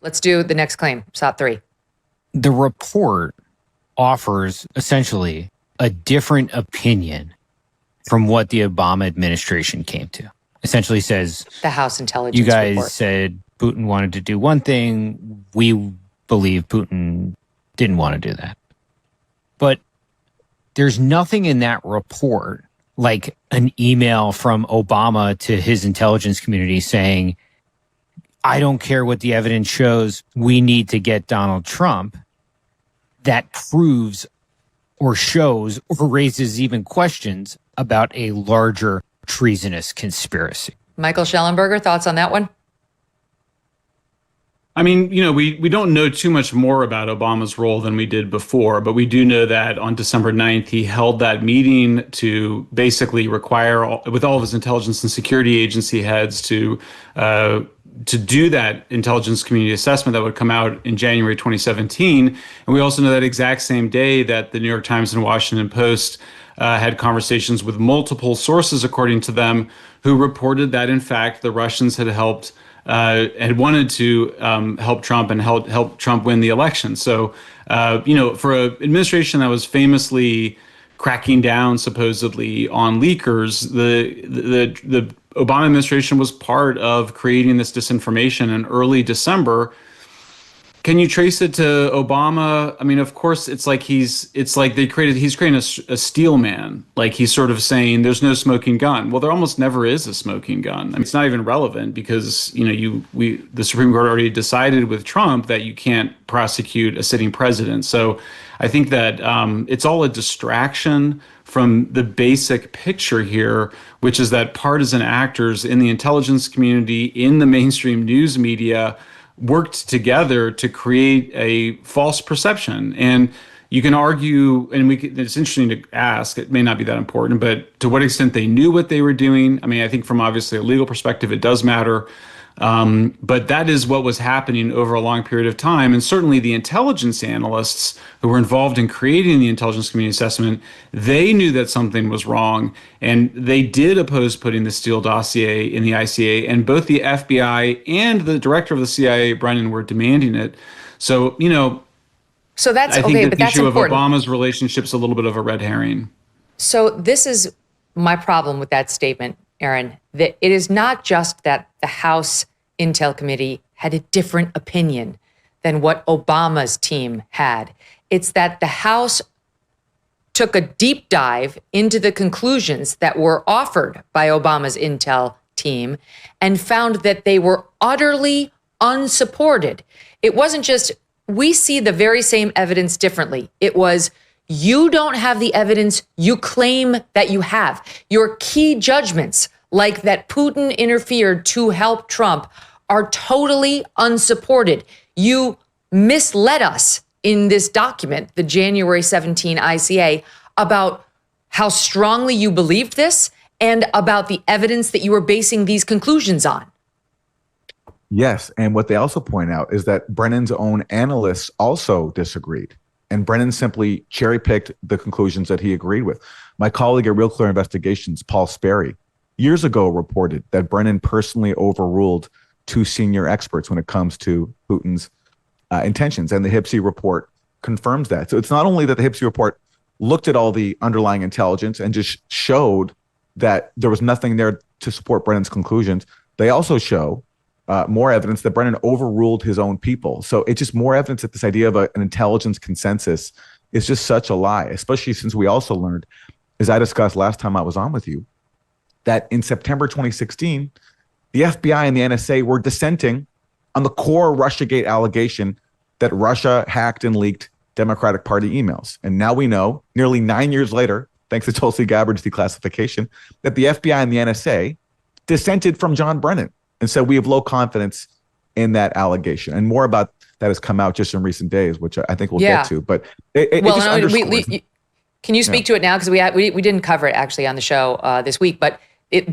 Let's do the next claim, SOT 3. The report offers essentially a different opinion from what the Obama administration came to. Essentially says, the House Intelligence you guys report said Putin wanted to do one thing. We believe Putin didn't want to do that. But there's nothing in that report like an email from Obama to his intelligence community saying, I don't care what the evidence shows, we need to get Donald Trump, that proves or shows or raises even questions about a larger treasonous conspiracy. Michael Shellenberger, thoughts on that one? I mean, we don't know too much more about Obama's role than we did before, but we do know that on December 9th, he held that meeting to basically require, with all of his intelligence and security agency heads, to do that intelligence community assessment that would come out in January 2017. And we also know that exact same day that the New York Times and Washington Post had conversations with multiple sources, according to them, who reported that, in fact, the Russians had wanted to help Trump and help Trump win the election. So, for an administration that was famously cracking down supposedly on leakers, the Obama administration was part of creating this disinformation in early December. Can you trace it to Obama? I mean, of course, he's creating a steel man. Like, he's sort of saying there's no smoking gun. Well, there almost never is a smoking gun. I mean, it's not even relevant because, the Supreme Court already decided with Trump that you can't prosecute a sitting president. So I think that it's all a distraction from the basic picture here, which is that partisan actors in the intelligence community, in the mainstream news media, worked together to create a false perception. And you can argue, and it's interesting to ask, it may not be that important, but to what extent they knew what they were doing. I mean, I think from obviously a legal perspective, it does matter. But that is what was happening over a long period of time. And certainly the intelligence analysts who were involved in creating the intelligence community assessment, they knew that something was wrong. And they did oppose putting the Steele dossier in the ICA. And both the FBI and the director of the CIA, Brennan, were demanding it. So, so that's I think okay, that but the that's issue important. of Obama's relationship's a little bit of a red herring. So this is my problem with that statement, Aaron, that it is not just that the House Intel Committee had a different opinion than what Obama's team had. It's that the House took a deep dive into the conclusions that were offered by Obama's Intel team and found that they were utterly unsupported. It wasn't just, we see the very same evidence differently. It was, you don't have the evidence you claim that you have. Your key judgments, like that Putin interfered to help Trump, are totally unsupported. You misled us in this document, the January 17 ICA, about how strongly you believed this and about the evidence that you were basing these conclusions on. Yes, and what they also point out is that Brennan's own analysts also disagreed, and Brennan simply cherry-picked the conclusions that he agreed with. My colleague at Real Clear Investigations, Paul Sperry, years ago reported that Brennan personally overruled two senior experts when it comes to Putin's intentions, and the HIPSI report confirms that. So it's not only that the HIPSI report looked at all the underlying intelligence and just showed that there was nothing there to support Brennan's conclusions, they also show more evidence that Brennan overruled his own people. So it's just more evidence that this idea of an intelligence consensus is just such a lie, especially since we also learned, as I discussed last time I was on with you, that in September 2016, the FBI and the NSA were dissenting on the core Russiagate allegation that Russia hacked and leaked Democratic Party emails. And now we know, nearly 9 years later, thanks to Tulsi Gabbard's declassification, that the FBI and the NSA dissented from John Brennan. And so we have low confidence in that allegation. And more about that has come out just in recent days, which I think we'll get to. But it just underscores. Can you speak to it now? Because we didn't cover it actually on the show this week, but it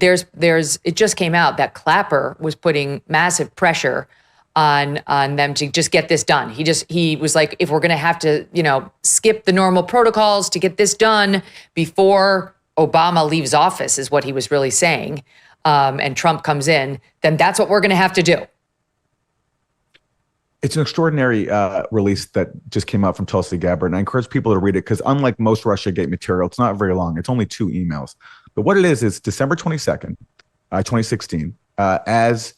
just came out that Clapper was putting massive pressure on them to just get this done. He was like, if we're going to have to, skip the normal protocols to get this done before Obama leaves office, is what he was really saying, and Trump comes in, then that's what we're going to have to do. It's an extraordinary release that just came out from Tulsi Gabbard, and I encourage people to read it because unlike most Russiagate material, it's not very long. It's only 2 emails. But what it is December 22nd, 2016, as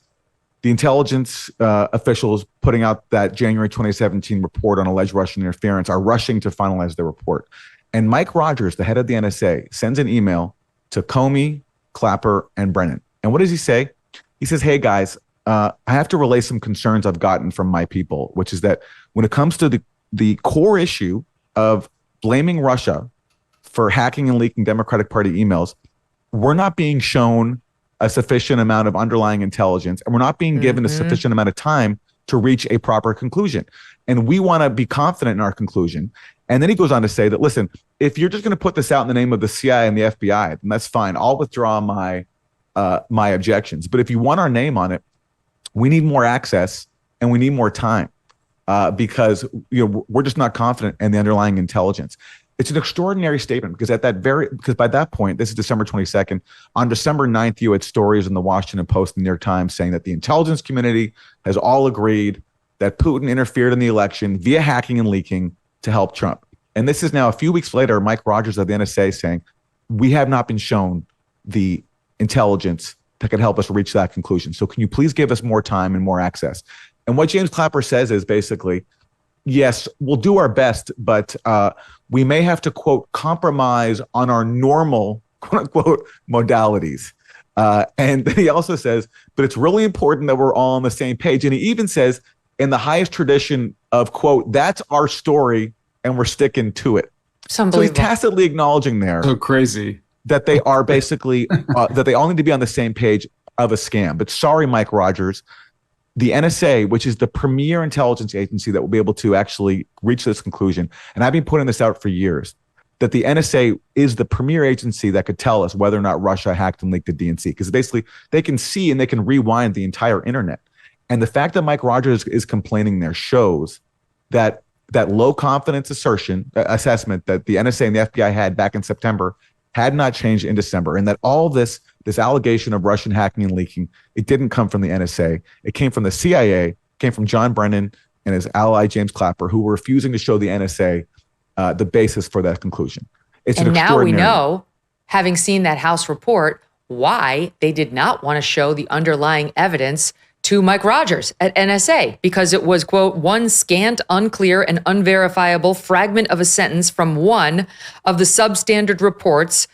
the intelligence officials putting out that January 2017 report on alleged Russian interference are rushing to finalize their report. And Mike Rogers, the head of the NSA, sends an email to Comey, Clapper, and Brennan. And what does he say? He says, hey, guys, I have to relay some concerns I've gotten from my people, which is that when it comes to the core issue of blaming Russia for hacking and leaking Democratic Party emails, we're not being shown a sufficient amount of underlying intelligence, and we're not being given a sufficient amount of time to reach a proper conclusion. And we want to be confident in our conclusion. And then he goes on to say that, listen, if you're just going to put this out in the name of the CIA and the FBI, then that's fine. I'll withdraw my objections. But if you want our name on it, we need more access and we need more time because we're just not confident in the underlying intelligence. It's an extraordinary statement because because by that point, this is December 22nd, on December 9th, you had stories in the Washington Post and New York Times saying that the intelligence community has all agreed that Putin interfered in the election via hacking and leaking to help Trump. And this is now a few weeks later, Mike Rogers of the NSA saying, we have not been shown the intelligence that could help us reach that conclusion. So can you please give us more time and more access? And what James Clapper says is basically, yes, we'll do our best, but we may have to, quote, compromise on our normal, quote unquote, modalities. And then he also says, but it's really important that we're all on the same page. And he even says, in the highest tradition of, quote, that's our story and we're sticking to it. So he's tacitly acknowledging there. So crazy. That they are basically, that they all need to be on the same page of a scam. But sorry, Mike Rogers, the NSA, which is the premier intelligence agency that will be able to actually reach this conclusion, and I've been putting this out for years, that the NSA is the premier agency that could tell us whether or not Russia hacked and leaked the DNC, because basically they can see and they can rewind the entire internet. And the fact that Mike Rogers is complaining there shows that low confidence assessment that the NSA and the FBI had back in September had not changed in December, and that all this allegation of Russian hacking and leaking, it didn't come from the NSA. It came from the CIA, came from John Brennan and his ally James Clapper, who were refusing to show the NSA the basis for that conclusion. And now we know, having seen that House report, why they did not want to show the underlying evidence to Mike Rogers at NSA, because it was, quote, one scant, unclear, and unverifiable fragment of a sentence from one of the substandard reports,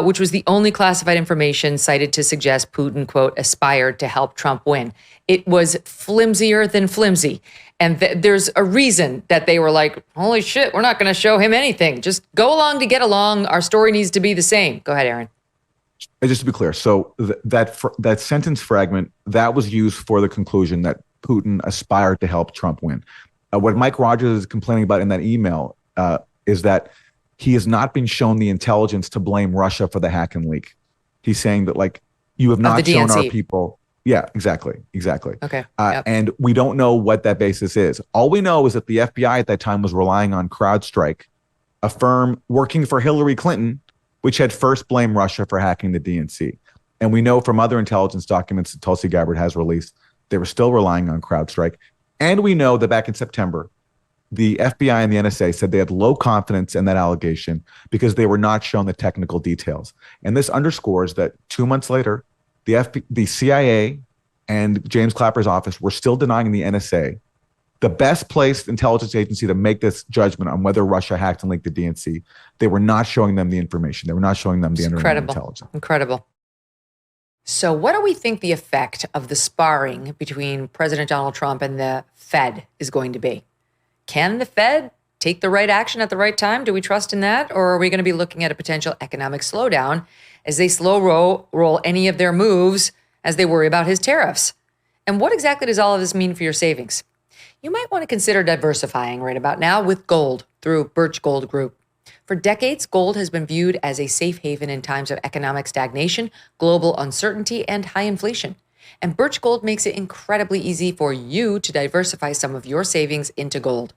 which was the only classified information cited to suggest Putin, quote, aspired to help Trump win. It was flimsier than flimsy. And there's a reason that they were like, holy shit, we're not going to show him anything. Just go along to get along. Our story needs to be the same. Go ahead, Aaron. Just to be clear, so that sentence fragment, that was used for the conclusion that Putin aspired to help Trump win. What Mike Rogers is complaining about in that email is that he has not been shown the intelligence to blame Russia for the hack and leak. He's saying that, like, you have not shown our people. Yeah, exactly. Okay. Yep. And we don't know what that basis is. All we know is that the FBI at that time was relying on CrowdStrike, a firm working for Hillary Clinton, which had first blamed Russia for hacking the DNC. And we know from other intelligence documents that Tulsi Gabbard has released, they were still relying on CrowdStrike. And we know that back in September, the FBI and the NSA said they had low confidence in that allegation because they were not shown the technical details. And this underscores that 2 months later, the CIA and James Clapper's office were still denying the NSA, the best placed intelligence agency to make this judgment on whether Russia hacked and leaked the DNC. They were not showing them the information. They were not showing them the underlying intelligence. Incredible. So what do we think the effect of the sparring between President Donald Trump and the Fed is going to be? Can the Fed take the right action at the right time? Do we trust in that? Or are we going to be looking at a potential economic slowdown as they slow roll any of their moves as they worry about his tariffs? And what exactly does all of this mean for your savings? You might want to consider diversifying right about now with gold through Birch Gold Group. For decades, gold has been viewed as a safe haven in times of economic stagnation, global uncertainty, and high inflation. And Birch Gold makes it incredibly easy for you to diversify some of your savings into gold.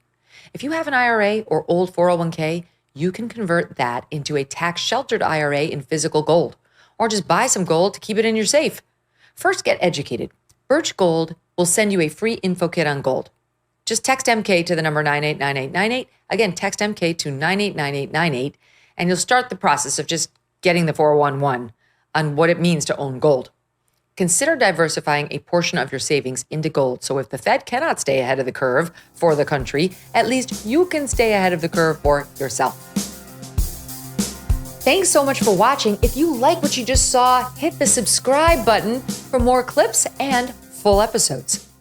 If you have an IRA or old 401k, you can convert that into a tax-sheltered IRA in physical gold, or just buy some gold to keep it in your safe. First, get educated. Birch Gold will send you a free info kit on gold. Just text MK to the number 989898. Again, text MK to 989898, and you'll start the process of just getting the 411 on what it means to own gold. Consider diversifying a portion of your savings into gold. So if the Fed cannot stay ahead of the curve for the country, at least you can stay ahead of the curve for yourself. Thanks so much for watching. If you like what you just saw, hit the subscribe button for more clips and full episodes.